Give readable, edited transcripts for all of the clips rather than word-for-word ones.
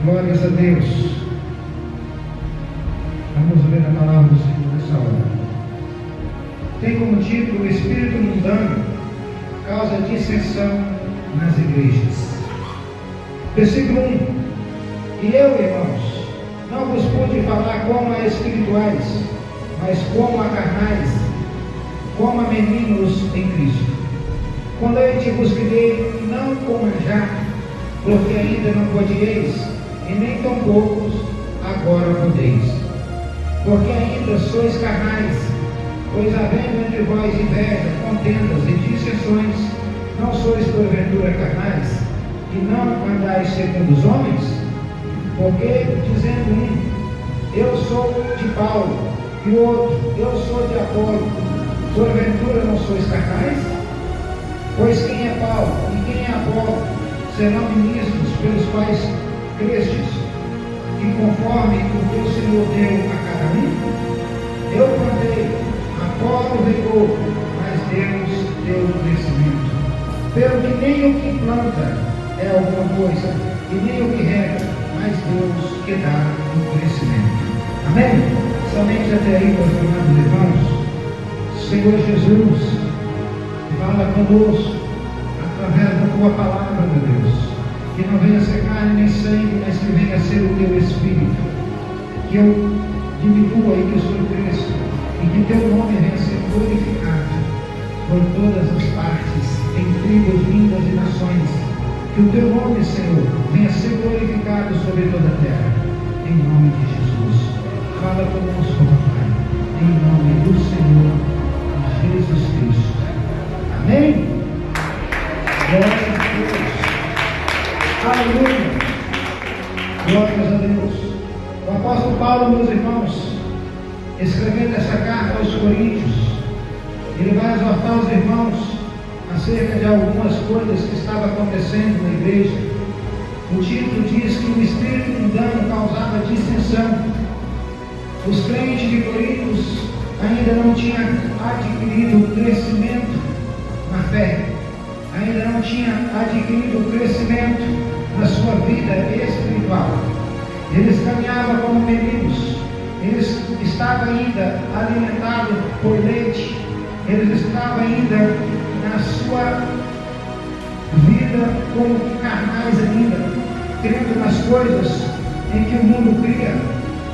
Glórias a Deus. Vamos ler a palavra do Senhor nessa hora. Tem como título: o espírito mundano causa dissensão nas igrejas. Versículo 1: E eu, irmãos, não vos pude falar como a espirituais, mas como a carnais, como a meninos em Cristo. Com leite vos criei, não com manjar, porque ainda não podieis, e nem tão poucos agora podeis. Porque ainda sois carnais, pois havendo entre vós inveja, contendas e dissensões, não sois porventura carnais, e não andais segundo os homens? Porque, dizendo um, eu sou de Paulo, e o outro, eu sou de Apolo, porventura não sois carnais? Pois quem é Paulo e quem é Apolo serão ministros pelos quais crestes, e conforme o que o Senhor deu a cada um? Eu plantei, Apolo regou, mas Deus deu o crescimento. Pelo que nem o que planta é alguma coisa, e nem o que rega, mas Deus que dá o crescimento. Amém? Somente até aí, meus amados irmãos. Senhor Jesus, fala conosco através da tua palavra, meu Deus. Que não venha ser carne nem sangue, mas que venha ser o teu Espírito. Que eu diminua e que o Senhor cresça, e que teu nome venha ser glorificado por todas as partes, em tribos, línguas e nações. Que o teu nome, Senhor, venha ser glorificado sobre toda a terra, em nome de Jesus. Fala conosco, Pai, em nome do Senhor Jesus Cristo. Amém? Glória a Deus. Aleluia. Glórias a Deus. O apóstolo Paulo, meus irmãos, escrevendo essa carta aos Coríntios, ele vai exortar os irmãos acerca de algumas coisas que estavam acontecendo na igreja. O título diz que o espírito mundano causava dissensão. Os crentes de Coríntios ainda não tinham adquirido crescimento na fé, ainda não tinham adquirido crescimento na sua vida espiritual. Eles caminhavam como meninos, eles estavam ainda alimentados por leite, eles estavam ainda na sua vida como carnais ainda, crendo nas coisas em que o mundo cria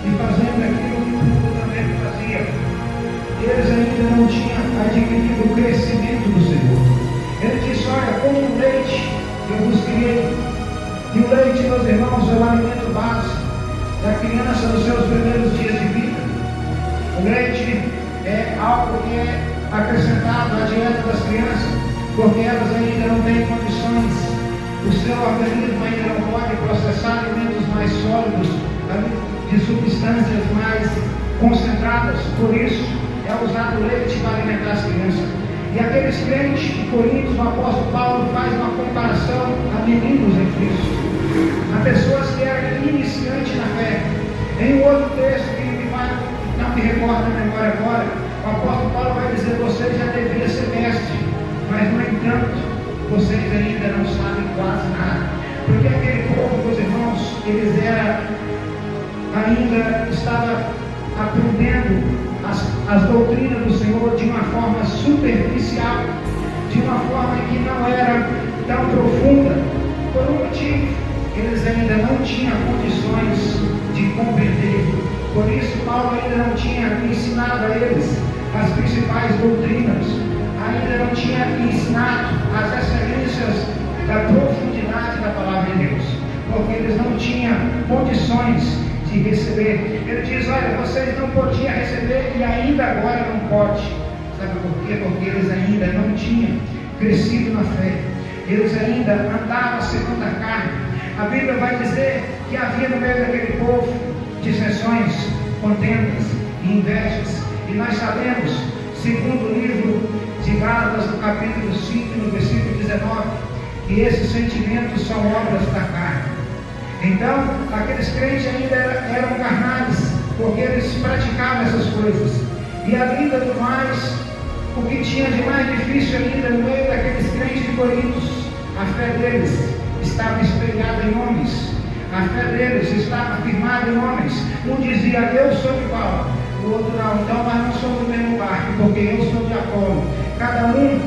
e fazendo aquilo que o mundo também fazia. Eles ainda não tinham adquirido o crescimento do Senhor. Ele disse: olha, como o leite eu vos criei. E o leite, meus irmãos, é o alimento básico da criança nos seus primeiros dias de vida. O leite é algo que é acrescentado à dieta das crianças, porque elas ainda não têm condições, o seu organismo ainda não pode processar alimentos mais sólidos, de substâncias mais concentradas. Por isso é usado o leite para alimentar as crianças. E aqueles crentes de Coríntios, o apóstolo Paulo faz uma comparação a meninos em Cristo, a pessoas que eram iniciantes na fé. Em um outro texto que não me recordo a memória agora, o apóstolo Paulo vai dizer: vocês já deveriam ser mestres, mas no entanto vocês ainda não sabem quase nada. Porque aquele povo, meus irmãos, eles ainda estavam aprendendo as doutrinas do Senhor de uma forma superficial, de uma forma que não era tão profunda. Por um motivo, eles ainda não tinham condições de compreender. Por isso Paulo ainda não tinha ensinado a eles as principais doutrinas, ainda não tinha ensinado as excelências da profundidade da palavra de Deus, porque eles não tinham condições de receber. Ele diz: olha, vocês não podiam receber e ainda agora não pode. Sabe por quê? Porque eles ainda não tinham crescido na fé, eles ainda andavam segundo a carne. A Bíblia vai dizer que havia no meio daquele povo dissensões, contendas e invejas. E nós sabemos, segundo o livro de Gálatas, no capítulo 5, no versículo 19, que esses sentimentos são obras da carne. Então, aqueles crentes ainda eram carnais, porque eles praticavam essas coisas. E além do mais, o que tinha de mais difícil ainda no meio daqueles crentes de Coríntios, a fé deles estava espelhada em homens. A A fé deles estava firmada em homens. Um dizia, eu sou de Paulo. O outro, não, então nós não somos do mesmo barco, porque eu sou de Apolo. Cada um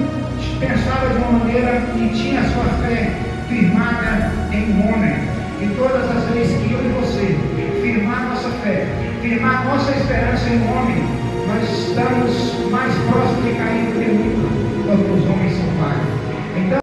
pensava de uma maneira e tinha a sua fé firmada em um homem. E todas as vezes que eu e você firmar nossa fé, firmar nossa esperança em um homem, nós estamos mais próximos de cair do que nunca, porque os homens são falhos. Então,